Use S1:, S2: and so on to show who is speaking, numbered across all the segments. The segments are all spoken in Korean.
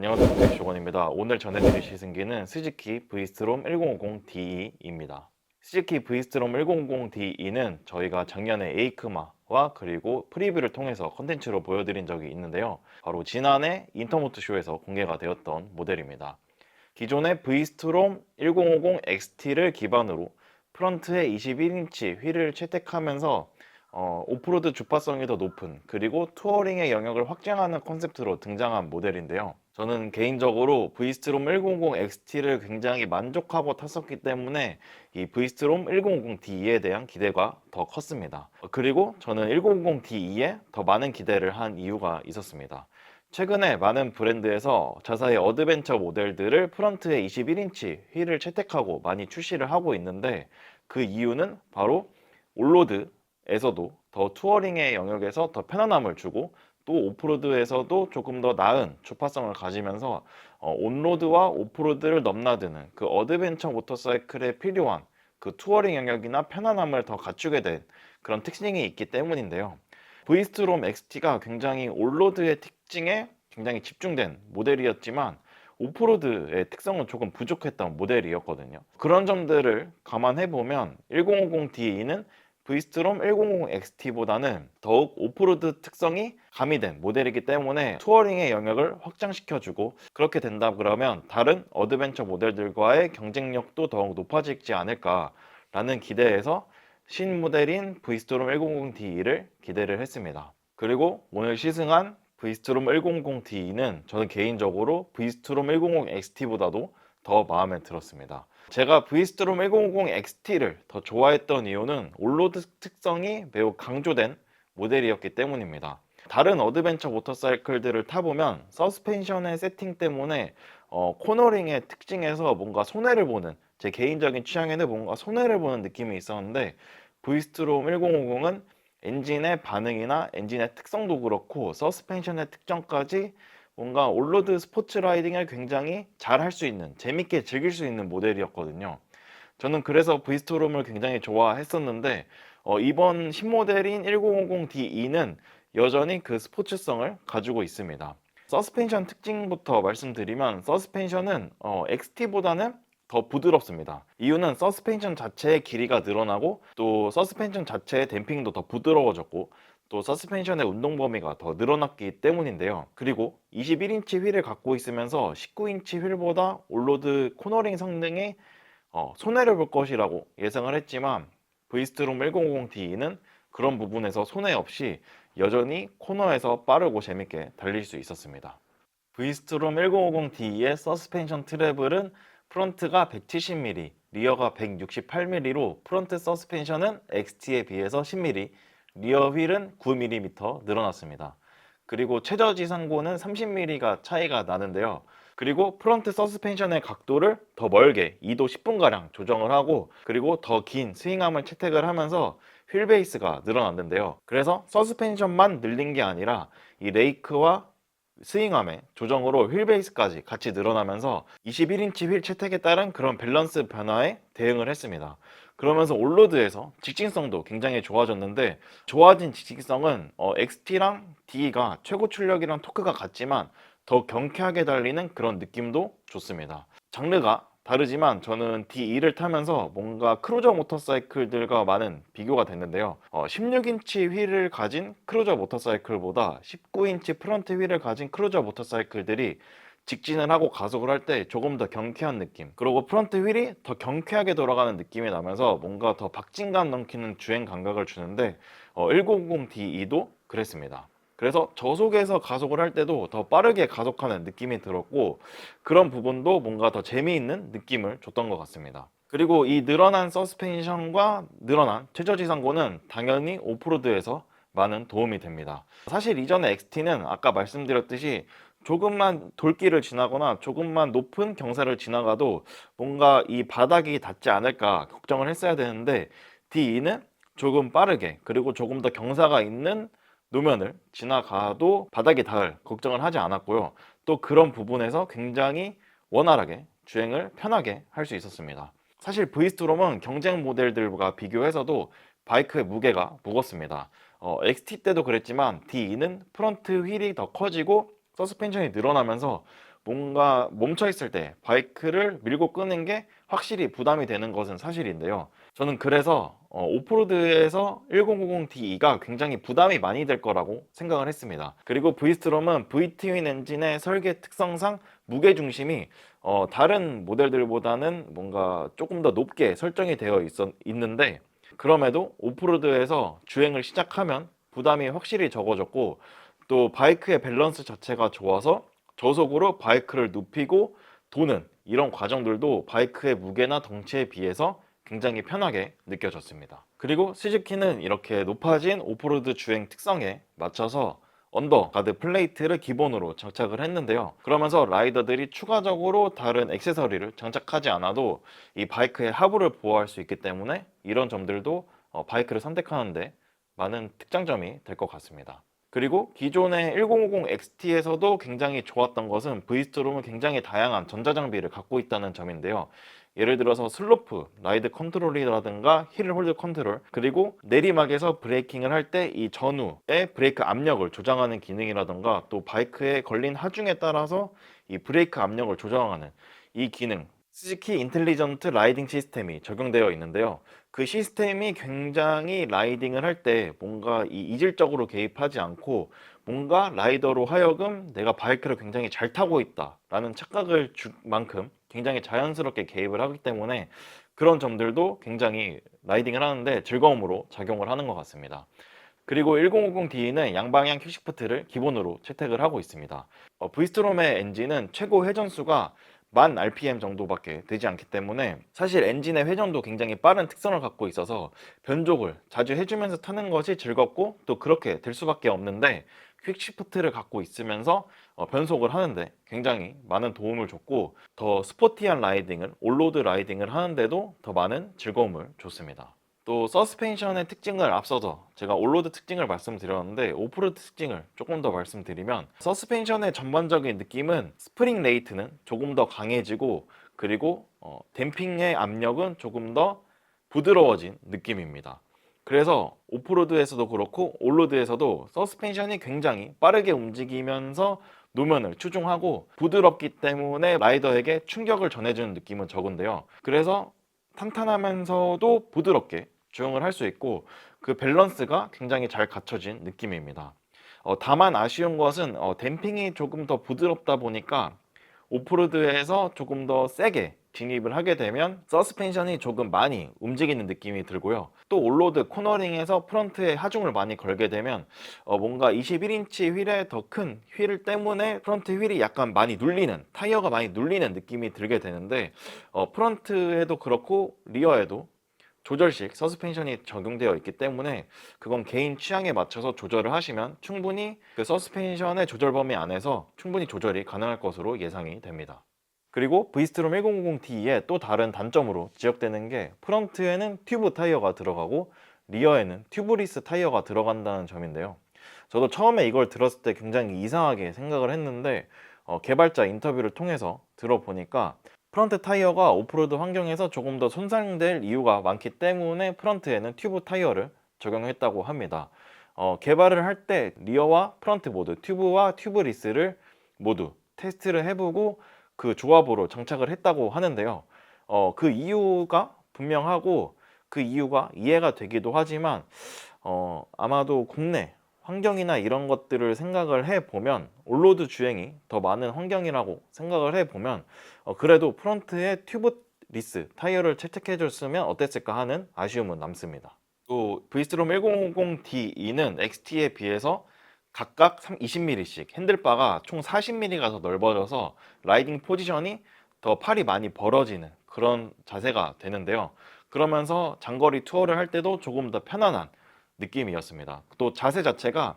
S1: 안녕하세요, 조건입니다. 오늘 전해드릴 시승기는 스즈키 브이스트롬 1050DE입니다. 스즈키 브이스트롬 1050DE는 저희가 작년에 에이크마와 그리고 프리뷰를 통해서 컨텐츠로 보여드린 적이 있는데요. 바로 지난해 인터모트 쇼에서 공개가 되었던 모델입니다. 기존의 브이스트롬 1050 XT를 기반으로 프런트에 21인치 휠을 채택하면서 오프로드 주파성이 더 높은 그리고 투어링의 영역을 확장하는 컨셉트로 등장한 모델인데요. 저는 개인적으로 브이스트롬 100 XT를 굉장히 만족하고 탔었기 때문에 이 브이스트롬 1050D에 대한 기대가 더 컸습니다. 그리고 저는 1050D에 더 많은 기대를 한 이유가 있었습니다. 최근에 많은 브랜드에서 자사의 어드벤처 모델들을 프런트에 21인치 휠을 채택하고 많이 출시를 하고 있는데, 그 이유는 바로 올로드에서도 더 투어링의 영역에서 더 편안함을 주고 또 오프로드에서도 조금 더 나은 주파성을 가지면서 온로드와 오프로드를 넘나드는 그 어드벤처 모터사이클에 필요한 그 투어링 영역이나 편안함을 더 갖추게 된 그런 특징이 있기 때문인데요. 브이스트롬 XT가 굉장히 올로드의 특징에 굉장히 집중된 모델이었지만 오프로드의 특성은 조금 부족했던 모델이었거든요. 그런 점들을 감안해 보면 1050D는 브이스트롬 1050 XT보다는 더욱 오프로드 특성이 가미된 모델이기 때문에 투어링의 영역을 확장시켜주고, 그렇게 된다 그러면 다른 어드벤처 모델들과의 경쟁력도 더욱 높아지지 않을까라는 기대에서 신모델인 브이스트롬 100D를 기대를 했습니다. 그리고 오늘 시승한 브이스트롬 100D는 저는 개인적으로 브이스트롬 100 XT보다도 더 마음에 들었습니다. 제가 브이스트롬 1050 XT를 더 좋아했던 이유는 올로드 특성이 매우 강조된 모델이었기 때문입니다. 다른 어드벤처 모터사이클들을 타보면 서스펜션의 세팅 때문에 코너링의 특징에서 뭔가 손해를 보는, 제 개인적인 취향에는 뭔가 손해를 보는 느낌이 있었는데, 브이스트롬 1050은 엔진의 반응이나 엔진의 특성도 그렇고 서스펜션의 특정까지 뭔가 올로드 스포츠 라이딩을 굉장히 잘 할 수 있는, 재밌게 즐길 수 있는 모델이었거든요. 저는 그래서 브이스트롬을 굉장히 좋아했었는데 이번 신모델인 1050De는 여전히 그 스포츠성을 가지고 있습니다. 서스펜션 특징부터 말씀드리면, 서스펜션은 XT보다는 더 부드럽습니다. 이유는 서스펜션 자체의 길이가 늘어나고 또 서스펜션 자체의 댐핑도 더 부드러워졌고 또 서스펜션의 운동 범위가 더 늘어났기 때문인데요. 그리고 21인치 휠을 갖고 있으면서 19인치 휠보다 올로드 코너링 성능이 손해를 볼 것이라고 예상을 했지만, 브이스트롬 1050D는 그런 부분에서 손해 없이 여전히 코너에서 빠르고 재밌게 달릴 수 있었습니다. 브이스트롬 1050D의 서스펜션 트래블은 프론트가 170mm, 리어가 168mm로 프론트 서스펜션은 XT에 비해서 10mm, 리어 휠은 9mm 늘어났습니다. 그리고 최저 지상고는 30mm가 차이가 나는데요. 그리고 프론트 서스펜션의 각도를 더 멀게 2도 10분가량 조정을 하고, 그리고 더 긴 스윙암을 채택을 하면서 휠 베이스가 늘어났는데요. 그래서 서스펜션만 늘린 게 아니라 이 레이크와 스윙암의 조정으로 휠 베이스까지 같이 늘어나면서 21인치 휠 채택에 따른 그런 밸런스 변화에 대응을 했습니다. 그러면서 올로드에서 직진성도 굉장히 좋아졌는데, 좋아진 직진성은 XT랑 D가 최고 출력이랑 토크가 같지만 더 경쾌하게 달리는 그런 느낌도 좋습니다. 장르가 다르지만 저는 D2를 타면서 뭔가 크루저 모터사이클들과 많은 비교가 됐는데요. 16인치 휠을 가진 크루저 모터사이클보다 19인치 프런트 휠을 가진 크루저 모터사이클들이 직진을 하고 가속을 할 때 조금 더 경쾌한 느낌, 그리고 프런트 휠이 더 경쾌하게 돌아가는 느낌이 나면서 뭔가 더 박진감 넘치는 주행 감각을 주는데 1050De도 그랬습니다. 그래서 저속에서 가속을 할 때도 더 빠르게 가속하는 느낌이 들었고, 그런 부분도 뭔가 더 재미있는 느낌을 줬던 것 같습니다. 그리고 이 늘어난 서스펜션과 늘어난 최저지상고는 당연히 오프로드에서 많은 도움이 됩니다. 사실 이전에 XT는 아까 말씀드렸듯이 조금만 돌길을 지나거나 조금만 높은 경사를 지나가도 뭔가 이 바닥이 닿지 않을까 걱정을 했어야 되는데, D2는 조금 빠르게 그리고 조금 더 경사가 있는 노면을 지나가도 바닥이 닿을 걱정을 하지 않았고요. 또 그런 부분에서 굉장히 원활하게 주행을 편하게 할 수 있었습니다. 사실 브이스트롬은 경쟁 모델들과 비교해서도 바이크의 무게가 무겁습니다. XT 때도 그랬지만 D2는 프런트 휠이 더 커지고 서스펜션이 늘어나면서 뭔가 멈춰 있을 때 바이크를 밀고 끄는 게 확실히 부담이 되는 것은 사실인데요. 저는 그래서 오프로드에서 1050D가 굉장히 부담이 많이 될 거라고 생각을 했습니다. 그리고 V스트롬은 V-트윈 엔진의 설계 특성상 무게 중심이 다른 모델들보다는 뭔가 조금 더 높게 설정이 되어 있는데, 그럼에도 오프로드에서 주행을 시작하면 부담이 확실히 적어졌고, 또 바이크의 밸런스 자체가 좋아서 저속으로 바이크를 눕히고 도는 이런 과정들도 바이크의 무게나 덩치에 비해서 굉장히 편하게 느껴졌습니다. 그리고 스즈키는 이렇게 높아진 오프로드 주행 특성에 맞춰서 언더가드 플레이트를 기본으로 장착을 했는데요. 그러면서 라이더들이 추가적으로 다른 액세서리를 장착하지 않아도 이 바이크의 하부를 보호할 수 있기 때문에 이런 점들도 바이크를 선택하는데 많은 특장점이 될 것 같습니다. 그리고 기존의 1050 XT에서도 굉장히 좋았던 것은 V스트롬은 굉장히 다양한 전자장비를 갖고 있다는 점인데요. 예를 들어서 슬로프, 라이드 컨트롤이라든가 힐 홀드 컨트롤, 그리고 내리막에서 브레이킹을 할 때 이 전후의 브레이크 압력을 조정하는 기능이라든가, 또 바이크에 걸린 하중에 따라서 이 브레이크 압력을 조정하는 이 기능, 스즈키 인텔리전트 라이딩 시스템이 적용되어 있는데요. 그 시스템이 굉장히 라이딩을 할 때 뭔가 이질적으로 개입하지 않고 뭔가 라이더로 하여금 내가 바이크를 굉장히 잘 타고 있다라는 착각을 줄 만큼 굉장히 자연스럽게 개입을 하기 때문에 그런 점들도 굉장히 라이딩을 하는데 즐거움으로 작용을 하는 것 같습니다. 그리고 1050D는 양방향 퀵시프트를 기본으로 채택을 하고 있습니다. V스트롬의 엔진은 최고 회전수가 10,000 RPM 정도밖에 되지 않기 때문에 사실 엔진의 회전도 굉장히 빠른 특성을 갖고 있어서 변속을 자주 해주면서 타는 것이 즐겁고 또 그렇게 될 수밖에 없는데, 퀵시프트를 갖고 있으면서 변속을 하는데 굉장히 많은 도움을 줬고, 더 스포티한 라이딩을, 올로드 라이딩을 하는데도 더 많은 즐거움을 줬습니다. 또 서스펜션의 특징을 앞서서 제가 올로드 특징을 말씀드렸는데, 오프로드 특징을 조금 더 말씀드리면, 서스펜션의 전반적인 느낌은 스프링 레이트는 조금 더 강해지고, 그리고 댐핑의 압력은 조금 더 부드러워진 느낌입니다. 그래서 오프로드에서도 그렇고 올로드에서도 서스펜션이 굉장히 빠르게 움직이면서 노면을 추종하고 부드럽기 때문에 라이더에게 충격을 전해주는 느낌은 적은데요. 그래서 탄탄하면서도 부드럽게 주행을 할 수 있고 그 밸런스가 굉장히 잘 갖춰진 느낌입니다. 다만 아쉬운 것은 댐핑이 조금 더 부드럽다 보니까 오프로드에서 조금 더 세게 진입을 하게 되면 서스펜션이 조금 많이 움직이는 느낌이 들고요. 또 올로드 코너링에서 프런트에 하중을 많이 걸게 되면 뭔가 21인치 휠에 더 큰 휠 때문에 프런트 휠이 약간 많이 눌리는, 타이어가 많이 눌리는 느낌이 들게 되는데, 프런트에도 그렇고 리어에도 조절식 서스펜션이 적용되어 있기 때문에 그건 개인 취향에 맞춰서 조절을 하시면 충분히 그 서스펜션의 조절 범위 안에서 충분히 조절이 가능할 것으로 예상이 됩니다. 그리고 V스트롬 1050D의 또 다른 단점으로 지적되는 게 프런트에는 튜브 타이어가 들어가고 리어에는 튜브리스 타이어가 들어간다는 점인데요. 저도 처음에 이걸 들었을 때 굉장히 이상하게 생각을 했는데 개발자 인터뷰를 통해서 들어보니까 프런트 타이어가 오프로드 환경에서 조금 더 손상될 이유가 많기 때문에 프런트에는 튜브 타이어를 적용했다고 합니다. 개발을 할 때 리어와 프런트 모두, 튜브와 튜브리스를 모두 테스트를 해보고 그 조합으로 장착을 했다고 하는데요. 그 이유가 분명하고 그 이유가 이해가 되기도 하지만 아마도 국내 환경이나 이런 것들을 생각을 해보면, 올로드 주행이 더 많은 환경이라고 생각을 해보면 그래도 프론트에 튜브 리스 타이어를 채택해 줬으면 어땠을까 하는 아쉬움은 남습니다. 또 V스트롬 1050D는 XT에 비해서 각각 20mm씩 핸들바가 총 40mm가 더 넓어져서 라이딩 포지션이 더 팔이 많이 벌어지는 그런 자세가 되는데요. 그러면서 장거리 투어를 할 때도 조금 더 편안한 느낌이었습니다. 또 자세 자체가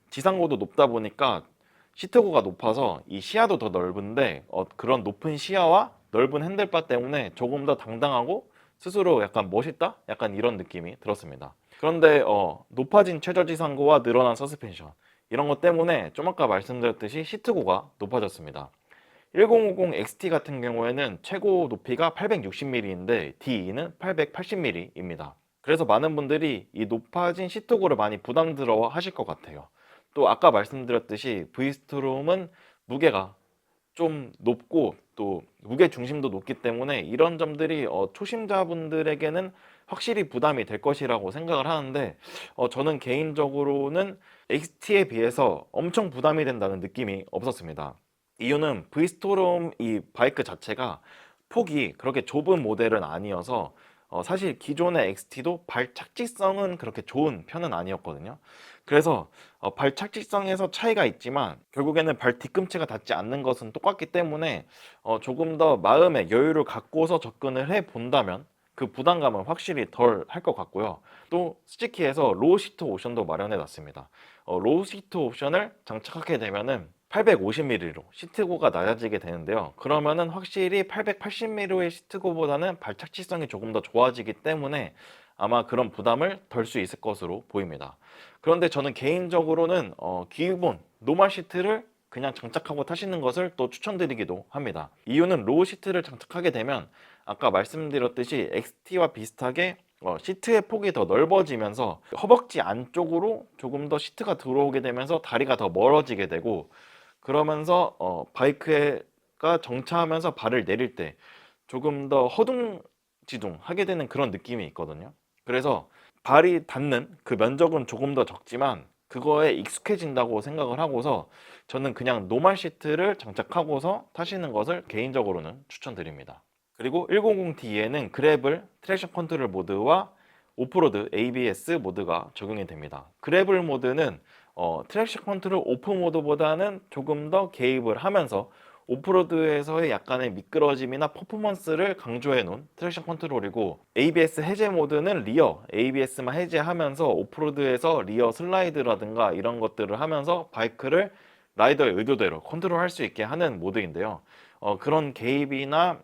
S1: 지상고도 높다 보니까 시트고가 높아서 이 시야도 더 넓은데 그런 높은 시야와 넓은 핸들바 때문에 조금 더 당당하고 스스로 약간 멋있다? 약간 이런 느낌이 들었습니다. 그런데 높아진 최저지상고와 늘어난 서스펜션, 이런 것 때문에 좀 아까 말씀드렸듯이 시트고가 높아졌습니다. 1050 XT 같은 경우에는 최고 높이가 860mm인데 DE는 880mm입니다. 그래서 많은 분들이 이 높아진 시트고를 많이 부담스러워 하실 것 같아요. 또 아까 말씀드렸듯이 V스트롬은 무게가 좀 높고 또 무게 중심도 높기 때문에 이런 점들이 초심자분들에게는 확실히 부담이 될 것이라고 생각을 하는데, 저는 개인적으로는 XT에 비해서 엄청 부담이 된다는 느낌이 없었습니다. 이유는 브이스토롬 이 바이크 자체가 폭이 그렇게 좁은 모델은 아니어서 사실 기존의 XT도 발 착지성은 그렇게 좋은 편은 아니었거든요. 그래서 발 착지성에서 차이가 있지만 결국에는 발 뒤꿈치가 닿지 않는 것은 똑같기 때문에 조금 더 마음의 여유를 갖고서 접근을 해 본다면 그 부담감은 확실히 덜 할 것 같고요. 또 스즈키에서 로우 시트 옵션도 마련해 놨습니다. 로우 시트 옵션을 장착하게 되면은 850mm로 시트고가 낮아지게 되는데요. 그러면은 확실히 880mm의 시트고보다는 발착지성이 조금 더 좋아지기 때문에 아마 그런 부담을 덜 수 있을 것으로 보입니다. 그런데 저는 개인적으로는 기본 노멀 시트를 그냥 장착하고 타시는 것을 또 추천드리기도 합니다. 이유는 로우 시트를 장착하게 되면 아까 말씀드렸듯이 XT와 비슷하게 시트의 폭이 더 넓어지면서 허벅지 안쪽으로 조금 더 시트가 들어오게 되면서 다리가 더 멀어지게 되고, 그러면서 바이크가 정차하면서 발을 내릴 때 조금 더 허둥지둥 하게 되는 그런 느낌이 있거든요. 그래서 발이 닿는 그 면적은 조금 더 적지만 그거에 익숙해진다고 생각을 하고서 저는 그냥 노멀 시트를 장착하고서 타시는 것을 개인적으로는 추천드립니다. 그리고 100D에는 그래블, 트랙션 컨트롤 모드와 오프로드 ABS 모드가 적용이 됩니다. 그래블 모드는 트랙션 컨트롤 오프 모드보다는 조금 더 개입을 하면서 오프로드에서의 약간의 미끄러짐이나 퍼포먼스를 강조해 놓은 트랙션 컨트롤이고, ABS 해제 모드는 리어 ABS만 해제하면서 오프로드에서 리어 슬라이드라든가 이런 것들을 하면서 바이크를 라이더의 의도대로 컨트롤할 수 있게 하는 모드인데요. 그런 개입이나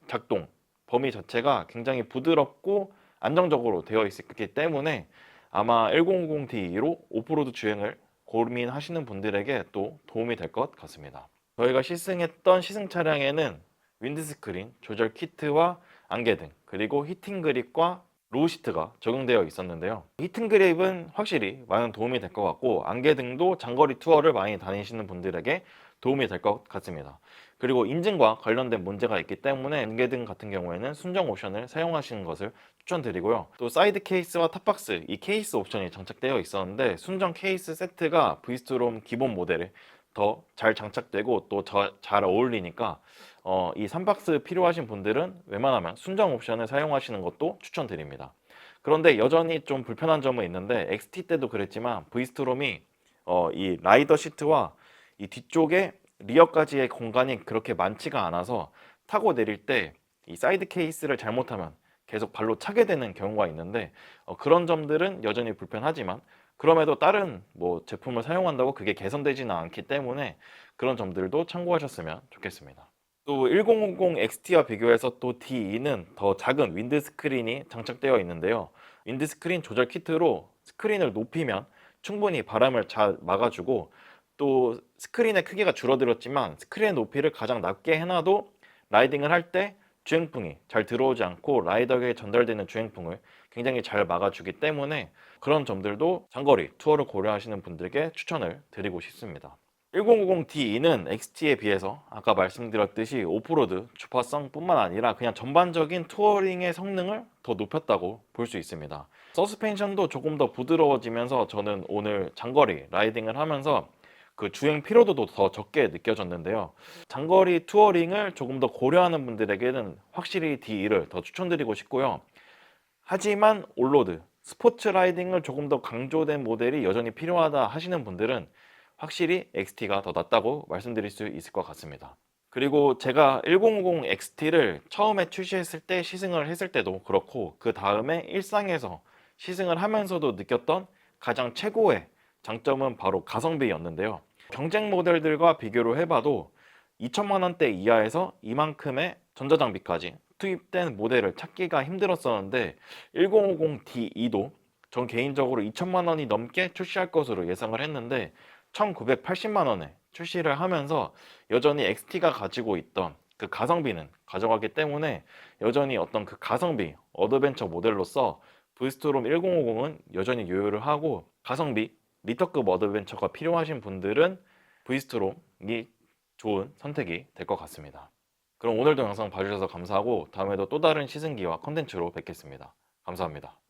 S1: 작동 범위 자체가 굉장히 부드럽고 안정적으로 되어 있기 때문에 아마 1050D로 오프로드 주행을 고민하시는 분들에게 또 도움이 될 것 같습니다. 저희가 시승했던 시승 차량에는 윈드스크린, 조절 키트와 안개등, 그리고 히팅 그립과 로우 시트가 적용되어 있었는데요. 히팅 그립은 확실히 많은 도움이 될 것 같고, 안개등도 장거리 투어를 많이 다니시는 분들에게 도움이 될 것 같습니다. 그리고 인증과 관련된 문제가 있기 때문에 안개등 같은 경우에는 순정 옵션을 사용하시는 것을 추천드리고요. 또 사이드 케이스와 탑박스, 이 케이스 옵션이 장착되어 있었는데 순정 케이스 세트가 브이스트롬 기본 모델에 더 잘 장착되고 또 잘 어울리니까 이 3박스 필요하신 분들은 웬만하면 순정 옵션을 사용하시는 것도 추천드립니다. 그런데 여전히 좀 불편한 점은 있는데 XT 때도 그랬지만 브이스트롬이 이 라이더 시트와 이 뒤쪽에 리어까지의 공간이 그렇게 많지가 않아서 타고 내릴 때 이 사이드 케이스를 잘못하면 계속 발로 차게 되는 경우가 있는데, 그런 점들은 여전히 불편하지만 그럼에도 다른 뭐 제품을 사용한다고 그게 개선되지는 않기 때문에 그런 점들도 참고하셨으면 좋겠습니다. 또 1050 XT와 비교해서 또 DE는 더 작은 윈드 스크린이 장착되어 있는데요. 윈드 스크린 조절 키트로 스크린을 높이면 충분히 바람을 잘 막아주고, 또 스크린의 크기가 줄어들었지만 스크린 높이를 가장 낮게 해놔도 라이딩을 할 때 주행풍이 잘 들어오지 않고 라이더에게 전달되는 주행풍을 굉장히 잘 막아주기 때문에 그런 점들도 장거리 투어를 고려하시는 분들께 추천을 드리고 싶습니다. 1050D는 XT에 비해서 아까 말씀드렸듯이 오프로드 주파성뿐만 아니라 그냥 전반적인 투어링의 성능을 더 높였다고 볼 수 있습니다. 서스펜션도 조금 더 부드러워지면서 저는 오늘 장거리 라이딩을 하면서 그 주행 피로도도 더 적게 느껴졌는데요. 장거리 투어링을 조금 더 고려하는 분들에게는 확실히 D2를 더 추천드리고 싶고요. 하지만 올로드, 스포츠 라이딩을 조금 더 강조된 모델이 여전히 필요하다 하시는 분들은 확실히 XT가 더 낫다고 말씀드릴 수 있을 것 같습니다. 그리고 제가 1050 XT를 처음에 출시했을 때 시승을 했을 때도 그렇고 그 다음에 일상에서 시승을 하면서도 느꼈던 가장 최고의 장점은 바로 가성비였는데요. 경쟁 모델들과 비교를 해봐도 2천만 원대 이하에서 이만큼의 전자장비까지 투입된 모델을 찾기가 힘들었었는데 1050D도 전 개인적으로 2천만 원이 넘게 출시할 것으로 예상을 했는데 1980만 원에 출시를 하면서 여전히 XT가 가지고 있던 그 가성비는 가져가기 때문에 여전히 어떤 그 가성비 어드벤처 모델로서 브이스트롬 1050은 여전히 유효를 하고, 가성비 리터급 어드벤처가 필요하신 분들은 브이스트롬이 좋은 선택이 될 것 같습니다. 그럼 오늘도 영상 봐주셔서 감사하고 다음에도 또 다른 시승기와 컨텐츠로 뵙겠습니다. 감사합니다.